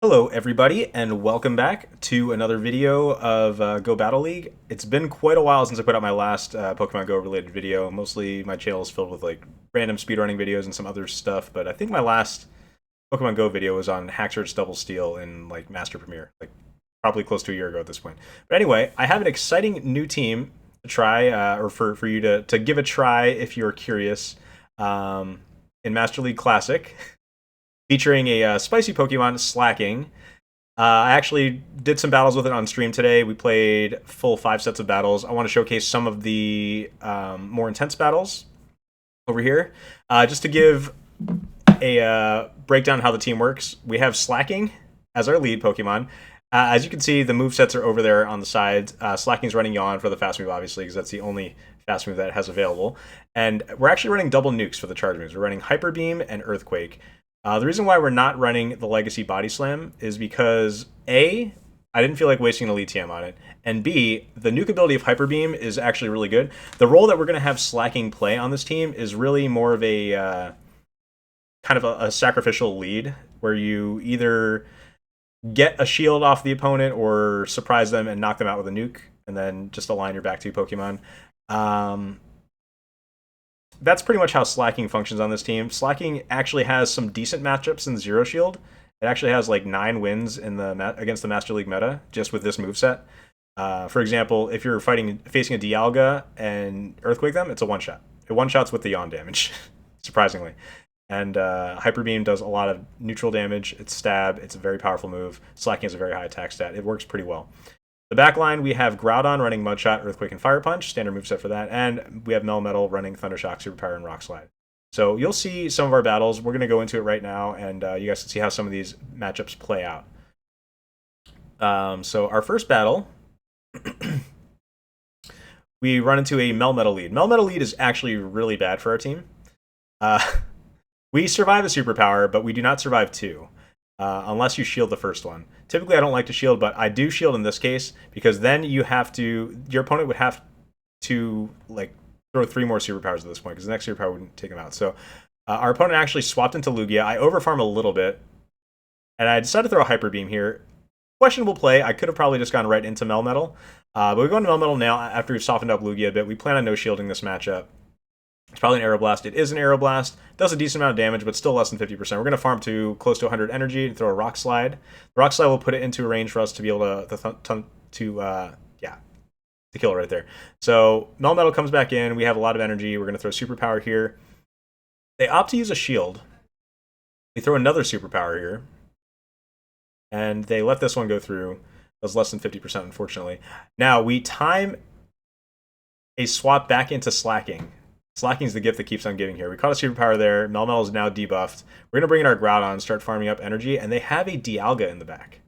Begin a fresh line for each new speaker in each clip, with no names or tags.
Hello everybody and welcome back to another video of Go Battle League. It's been quite a while since I put out my last Pokemon Go related video. Mostly my channel is filled with like random speedrunning videos and some other stuff, but I think my last Pokemon Go video was on Hacksearch Double Steel in like Master Premiere, like probably close to a year ago at this point. But anyway, I have an exciting new team to try, or for you to give a try if you're curious, in Master League Classic. Featuring a spicy Pokemon, Slaking. I actually did some battles with it on stream today. We played full 5 sets of battles. I want to showcase some of the more intense battles over here. Just to give a breakdown how the team works, we have Slaking as our lead Pokemon. As you can see, the movesets are over there on the sides. Slaking's running Yawn for the fast move, obviously, because that's the only fast move that it has available. And we're actually running double nukes for the charge moves. We're running Hyper Beam and Earthquake. The reason why we're not running the Legacy Body Slam is because A, I didn't feel like wasting the lead TM on it, and B, the nuke ability of Hyper Beam is actually really good. The role that we're going to have Slaking play on this team is really more of a kind of a sacrificial lead, where you either get a shield off the opponent or surprise them and knock them out with a nuke, and then just align your back two Pokemon. That's pretty much how Slaking functions on this team. Slaking actually has some decent matchups in Zero Shield. It actually has like 9 wins in the against the Master League meta just with this moveset. For example, if you're facing a Dialga and Earthquake them, it's a one-shot. It one-shots with the Yawn damage, surprisingly. And Hyper Beam does a lot of neutral damage. It's stab. It's a very powerful move. Slaking has a very high attack stat. It works pretty well. The back line, we have Groudon running Mudshot, Earthquake, and Fire Punch, standard moveset for that, and we have Melmetal running Thundershock, Superpower, and Rock Slide. So you'll see some of our battles. We're going to go into it right now, and you guys can see how some of these matchups play out. So our first battle, we run into a Melmetal lead. Melmetal lead is actually really bad for our team. We survive a Superpower, but we do not survive 2. Unless you shield the first one. Typically, I don't like to shield, but I do shield in this case because then your opponent would have to like throw 3 more superpowers at this point because the next superpower wouldn't take them out. So our opponent actually swapped into Lugia. I overfarm a little bit, and I decided to throw a Hyper Beam here. Questionable play. I could have probably just gone right into Melmetal, but we go into Melmetal now after we've softened up Lugia a bit. We plan on no shielding this matchup. It's probably an Aeroblast. It is an Aeroblast. Does a decent amount of damage, but still less than 50%. We're going to farm to close to 100 energy and throw a Rock Slide. The Rock Slide will put it into a range for us to be able to kill it right there. So Melmetal comes back in. We have a lot of energy. We're going to throw Superpower here. They opt to use a shield. We throw another Superpower here. And they let this one go through. It was less than 50%, unfortunately. Now we time a swap back into Slaking. Slaking is the gift that keeps on giving here. We caught a superpower there. Melmetal is now debuffed. We're going to bring in our Groudon, start farming up energy, and they have a Dialga in the back.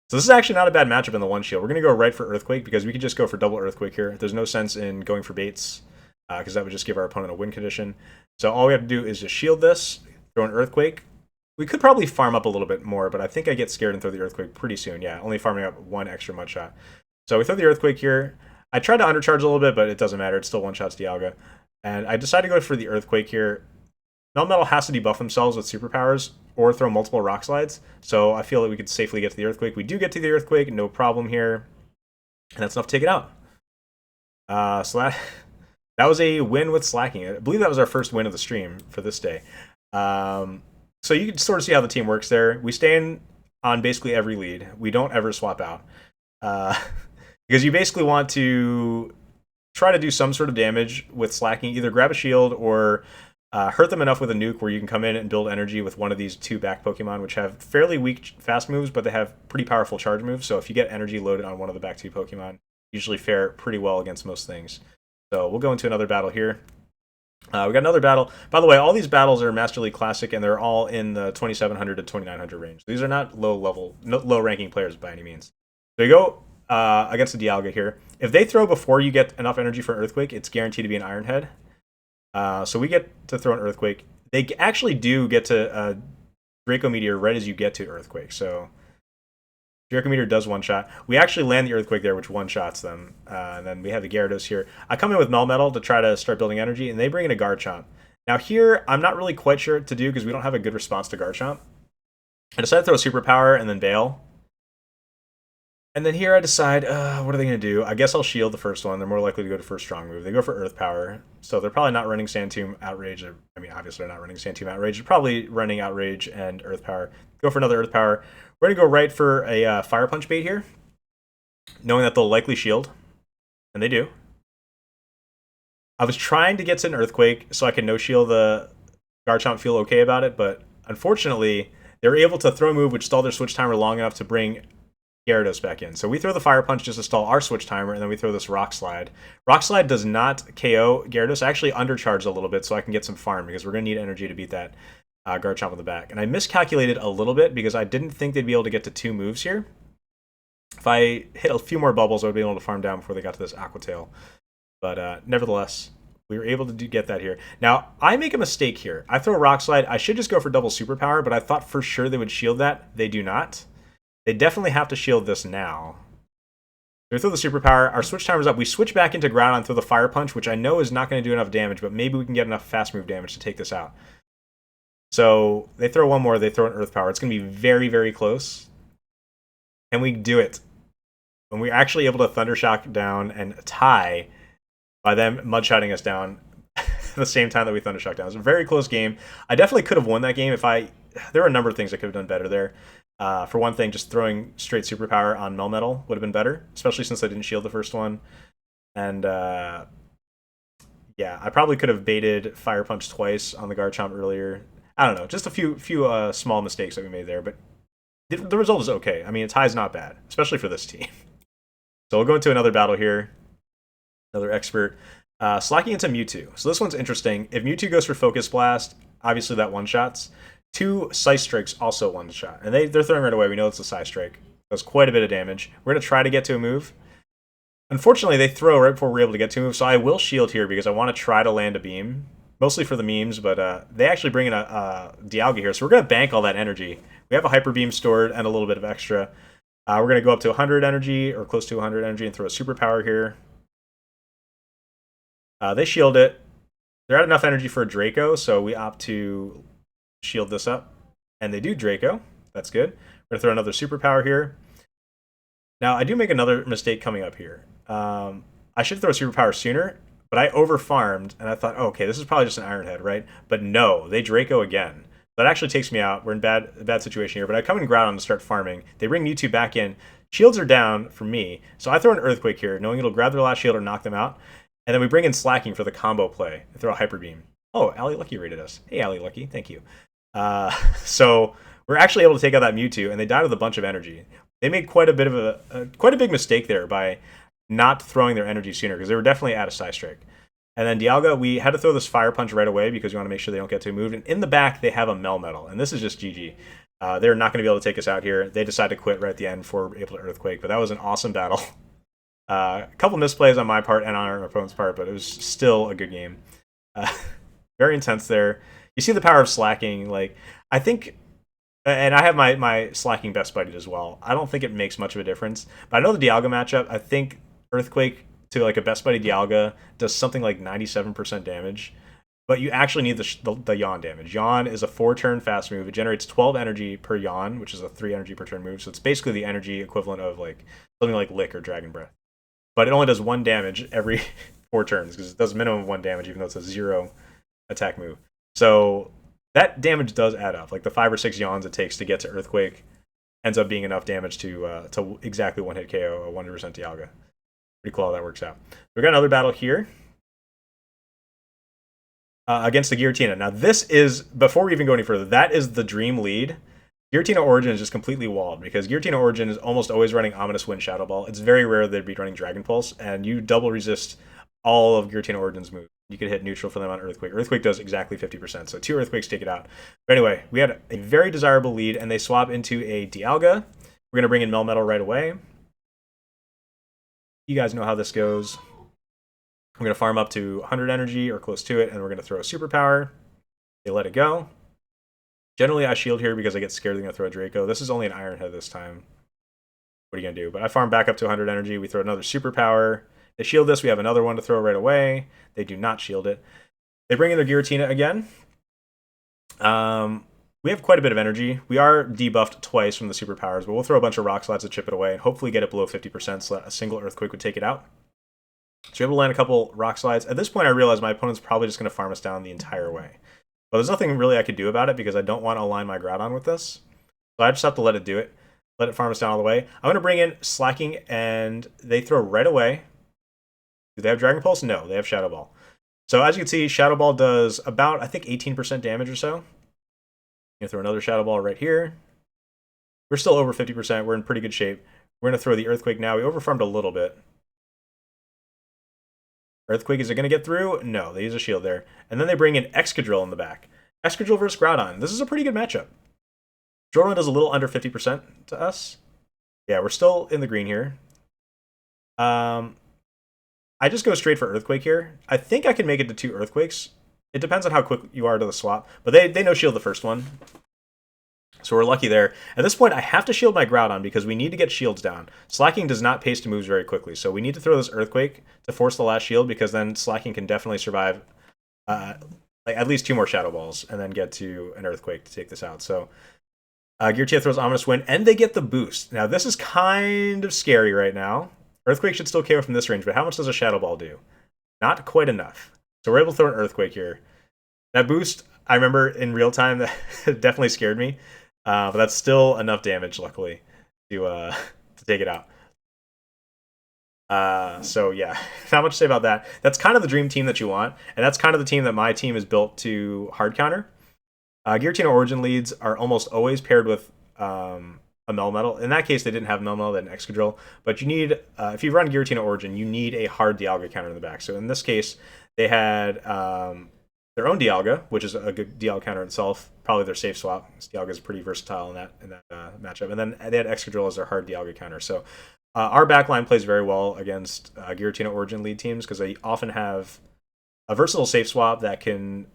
So this is actually not a bad matchup in the one shield. We're going to go right for Earthquake because we could just go for double Earthquake here. There's no sense in going for baits because that would just give our opponent a win condition. So all we have to do is just shield this, throw an Earthquake. We could probably farm up a little bit more, but I think I get scared and throw the Earthquake pretty soon. Yeah, only farming up 1 extra Mudshot. So we throw the Earthquake here. I tried to undercharge a little bit, but it doesn't matter. It still one-shots Dialga. And I decided to go for the Earthquake here. Melmetal has to debuff themselves with superpowers or throw multiple Rock Slides. So I feel that we could safely get to the Earthquake. We do get to the Earthquake, no problem here. And that's enough to take it out. So that was a win with Slaking. I believe that was our first win of the stream for this day. So you can sort of see how the team works there. We stay in on basically every lead. We don't ever swap out. Because you basically want to try to do some sort of damage with Slaking, either grab a shield or hurt them enough with a nuke where you can come in and build energy with one of these 2 back Pokemon, which have fairly weak fast moves, but they have pretty powerful charge moves. So if you get energy loaded on one of the back 2 Pokemon, usually fare pretty well against most things. So we'll go into another battle here. We got another battle. By the way, all these battles are Master League Classic, and they're all in the 2700 to 2900 range. These are not low ranking players by any means. So you go against the Dialga here. If they throw before you get enough energy for an Earthquake, it's guaranteed to be an Iron Head. So we get to throw an Earthquake. They actually do get to Draco Meteor right as you get to Earthquake. So Draco Meteor does one-shot. We actually land the Earthquake there, which one-shots them. And then we have the Gyarados here. I come in with Melmetal to try to start building energy, and they bring in a Garchomp. Now here, I'm not really quite sure what to do because we don't have a good response to Garchomp. I decided to throw a superpower and then bail. And then here I decide, what are they going to do? I guess I'll shield the first one. They're more likely to go to first strong move. They go for Earth Power. So they're probably not running Sand Tomb Outrage. I mean, obviously they're not running Sand Tomb Outrage. They're probably running Outrage and Earth Power. Go for another Earth Power. We're going to go right for a Fire Punch bait here, knowing that they'll likely shield. And they do. I was trying to get to an Earthquake so I can no-shield the Garchomp, feel okay about it, but unfortunately, they were able to throw a move which stalled their switch timer long enough to bring Gyarados back in. So we throw the Fire Punch just to stall our switch timer, and then we throw this Rock Slide. Rock Slide does not KO Gyarados. I actually undercharged a little bit so I can get some farm, because we're going to need energy to beat that Garchomp on the back. And I miscalculated a little bit because I didn't think they'd be able to get to 2 moves here. If I hit a few more bubbles, I would be able to farm down before they got to this Aqua Tail. But nevertheless, we were able to get that here. Now, I make a mistake here. I throw a Rock Slide. I should just go for double Superpower, but I thought for sure they would shield that. They do not. They definitely have to shield this now. We throw the Superpower. Our switch timer's up. We switch back into Groudon and throw the Fire Punch, which I know is not going to do enough damage, but maybe we can get enough fast move damage to take this out. So they throw one more. They throw an Earth Power. It's going to be very, very close. And we do it. When we're actually able to Thunder Shock down and tie by them mud-shotting us down at the same time that we Thunder Shock down. It was a very close game. I definitely could have won that game if I... There were a number of things I could have done better there. For one thing, just throwing straight Superpower on Melmetal would have been better, especially since I didn't shield the first one. And yeah, I probably could have baited Fire Punch twice on the Garchomp earlier. I don't know, just a few small mistakes that we made there, but the result is okay. I mean, a tie's not bad, especially for this team. So we'll go into another battle here. Another expert. Slaking into Mewtwo. So this one's interesting. If Mewtwo goes for Focus Blast, obviously that one-shots. 2 Size Strikes also one-shot. And they're throwing right away. We know it's a Size Strike. Does quite a bit of damage. We're going to try to get to a move. Unfortunately, they throw right before we're able to get to a move, so I will shield here because I want to try to land a beam. Mostly for the memes, but they actually bring in a Dialga here, so we're going to bank all that energy. We have a Hyper Beam stored and a little bit of extra. We're going to go up to 100 energy, or close to 100 energy, and throw a Superpower here. They shield it. They're at enough energy for a Draco, so we opt to shield this up. And they do Draco. That's good. We're going to throw another Superpower here. Now, I do make another mistake coming up here. I should throw a Superpower sooner, but I over-farmed, and I thought, oh, okay, this is probably just an Iron Head, right? But no, they Draco again. That actually takes me out. We're in a bad situation here, but I come in Groudon to start farming. They bring Mewtwo back in. Shields are down for me, so I throw an Earthquake here, knowing it'll grab their last shield or knock them out. And then we bring in Slaking for the combo play and throw a Hyper Beam. Oh, Ali Lucky rated us. Hey, Ali Lucky, thank you. So we're actually able to take out that Mewtwo, and they died with a bunch of energy. They made quite a bit of quite a big mistake there by not throwing their energy sooner, because they were definitely at a Size Strike. And then Dialga, we had to throw this Fire Punch right away because we want to make sure they don't get too moved. And in the back, they have a Melmetal, and this is just GG. They're not going to be able to take us out here. They decide to quit right at the end before we're able to Earthquake, but that was an awesome battle. A couple misplays on my part and on our opponent's part, but it was still a good game. Very intense there. You see the power of Slaking. Like, I think, and I have my Slaking best buddied as well. I don't think it makes much of a difference, but I know the Dialga matchup, I think Earthquake to like a best buddy Dialga does something like 97% damage, but you actually need the Yawn damage. Yawn is a 4-turn fast move. It generates 12 energy per Yawn, which is a 3 energy per turn move, so it's basically the energy equivalent of like something like Lick or Dragon Breath. But it only does 1 damage every 4 turns, because it does minimum of 1 damage, even though it's a 0 attack move. So that damage does add up. Like the 5 or 6 Yawns it takes to get to Earthquake ends up being enough damage to exactly 1-hit KO a 100% Dialga. Pretty cool how that works out. We got another battle here against the Giratina. Now this is, before we even go any further, that is the dream lead. Giratina Origin is just completely walled, because Giratina Origin is almost always running Ominous Wind Shadow Ball. It's very rare they'd be running Dragon Pulse, and you double resist all of Giratina Origin's moves. You could hit neutral for them on Earthquake. Earthquake does exactly 50%, so 2 Earthquakes take it out. But anyway, we had a very desirable lead, and they swap into a Dialga. We're going to bring in Melmetal right away. You guys know how this goes. I'm going to farm up to 100 energy or close to it, and we're going to throw a Superpower. They let it go. Generally, I shield here because I get scared they're going to throw a Draco. This is only an Iron Head this time. What are you going to do? But I farm back up to 100 energy. We throw another Superpower. They shield this. We have another one to throw right away. They do not shield it. They bring in their Giratina again. We have quite a bit of energy. We are debuffed twice from the superpowers, but we'll throw a bunch of rock slides to chip it away and hopefully get it below 50% so that a single earthquake would take it out. So we're able to land a couple rock slides. At this point, I realize my opponent's probably just going to farm us down the entire way. But there's nothing really I could do about it because I don't want to align my Groudon with this. So I just have to let it do it. Let it farm us down all the way. I'm going to bring in Slaking, and they throw right away. Do they have Dragon Pulse? No, they have Shadow Ball. So as you can see, Shadow Ball does about, I think, 18% damage or so. I'm going to throw another Shadow Ball right here. We're still over 50%. We're in pretty good shape. We're going to throw the Earthquake now. We overfarmed a little bit. Earthquake, is it going to get through? No, they use a shield there. And then they bring in Excadrill in the back. Excadrill versus Groudon. This is a pretty good matchup. Groudon does a little under 50% to us. Yeah, we're still in the green here. I just go straight for Earthquake here. I think I can make it to 2 Earthquakes. It depends on how quick you are to the swap. But they no-shield the first one. So we're lucky there. At this point, I have to shield my Groudon because we need to get shields down. Slaking does not pace to moves very quickly, so we need to throw this Earthquake to force the last shield because then Slaking can definitely survive like at least 2 more Shadow Balls and then get to an Earthquake to take this out. So Giratina throws Ominous Wind, and they get the boost. Now, this is kind of scary right now. Earthquake should still KO from this range, but how much does a Shadow Ball do? Not quite enough. So we're able to throw an Earthquake here. That boost, I remember in real time, that definitely scared me. But that's still enough damage, luckily, to take it out. So yeah, not much to say about that. That's kind of the dream team that you want, and that's kind of the team that my team is built to hard counter. Giratina Origin leads are almost always paired with a Melmetal. In that case, they didn't have Melmetal, they had an Excadrill. But you need, if you run Giratina Origin, you need a hard Dialga counter in the back. So in this case, they had their own Dialga, which is a good Dialga counter itself. Probably their safe swap. Dialga is pretty versatile in that matchup. And then they had Excadrill as their hard Dialga counter. So our backline plays very well against Giratina Origin lead teams because they often have a versatile safe swap that can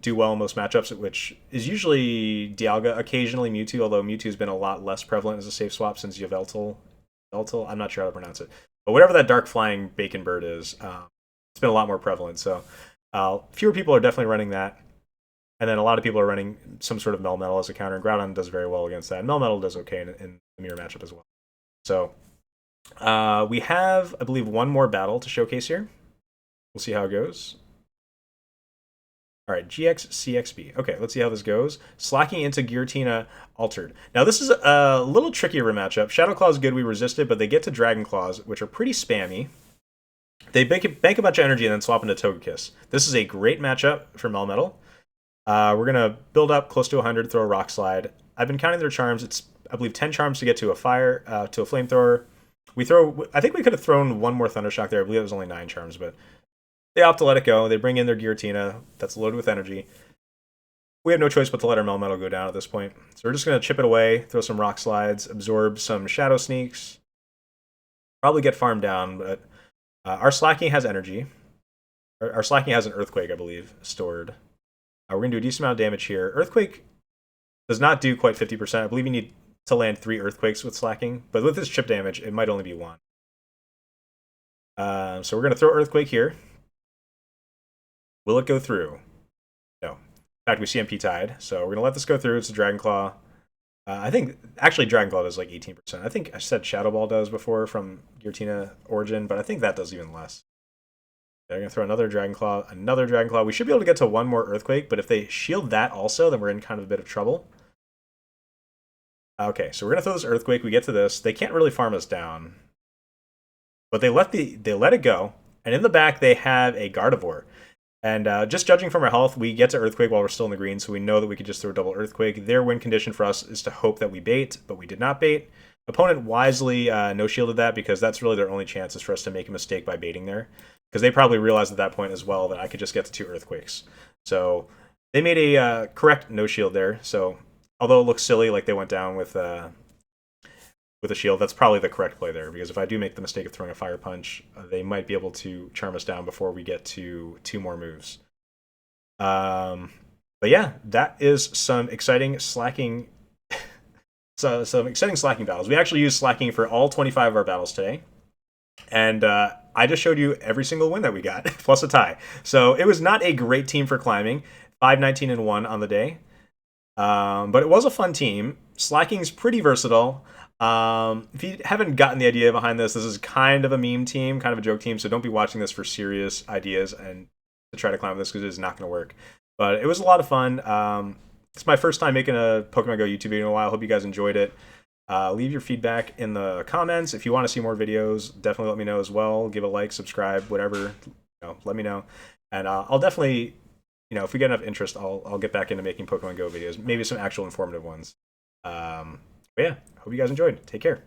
do well in most matchups, which is usually Dialga, occasionally Mewtwo, although Mewtwo's been a lot less prevalent as a safe swap since Yveltal. I'm not sure how to pronounce it. But whatever that dark flying bacon bird is, it's been a lot more prevalent. So fewer people are definitely running that. And then a lot of people are running some sort of Melmetal as a counter, and Groudon does very well against that. And Melmetal does okay in the mirror matchup as well. So we have, I believe, one more battle to showcase here. We'll see how it goes. All right, GX CXB. Okay, let's see how this goes. Slaking into Giratina Altered. Now, this is a little trickier of a matchup. Shadow Claw is good, we resist it, but they get to Dragon Claws, which are pretty spammy. They bank a bunch of energy and then swap into Togekiss. This is a great matchup for Melmetal. We're going to build up close to 100, throw a Rock Slide. I've been counting their charms. It's, I believe, 10 charms to get to a fire, to a Flamethrower. I think we could have thrown one more Thundershock there. I believe it was only 9 charms, but they opt to let it go. They bring in their Giratina that's loaded with energy. We have no choice but to let our Melmetal go down at this point. So we're just going to chip it away, throw some Rock Slides, absorb some Shadow Sneaks. Probably get farmed down, but our Slaking has energy. Our Slaking has an Earthquake, I believe, stored. We're going to do a decent amount of damage here. Earthquake does not do quite 50%. I believe you need to land 3 Earthquakes with Slaking, but with this chip damage, it might only be 1. So we're going to throw Earthquake here. Will it go through? No. In fact, we CMP tied, so we're going to let this go through. It's a Dragon Claw. I think, actually, Dragon Claw does like 18%. I think I said Shadow Ball does before from Giratina Origin, but I think that does even less. They're going to throw another Dragon Claw, another Dragon Claw. We should be able to get to 1 more Earthquake, but if they shield that also, then we're in kind of a bit of trouble. Okay, so we're going to throw this Earthquake. We get to this. They can't really farm us down. But they let it go, and in the back, they have a Gardevoir. And just judging from our health, we get to Earthquake while we're still in the green, so we know that we could just throw a double Earthquake. Their win condition for us is to hope that we bait, but we did not bait. Opponent wisely no-shielded that because that's really their only chance is for us to make a mistake by baiting there. Because they probably realized at that point as well that I could just get to 2 Earthquakes. So they made a correct no-shield there. So although it looks silly, like they went down with a shield, that's probably the correct play there. Because if I do make the mistake of throwing a Fire Punch, they might be able to charm us down before we get to 2 more moves. But yeah, that is some exciting Slaking. So some exciting Slaking battles. We actually used Slaking for all 25 of our battles today. And I just showed you every single win that we got, plus a tie. So it was not a great team for climbing. 5-19-1 on the day. But it was a fun team. Slaking's pretty versatile. If you haven't gotten the idea behind this, this is kind of a meme team, kind of a joke team. So don't be watching this for serious ideas and to try to climb this because it is not going to work. But it was a lot of fun. It's my first time making a Pokemon Go YouTube video in a while. Hope you guys enjoyed it. Leave your feedback in the comments. If you want to see more videos, definitely let me know as well. Give a like, subscribe, whatever. Let me know. And I'll definitely, if we get enough interest, I'll get back into making Pokemon Go videos. Maybe some actual informative ones. But yeah, hope you guys enjoyed. Take care.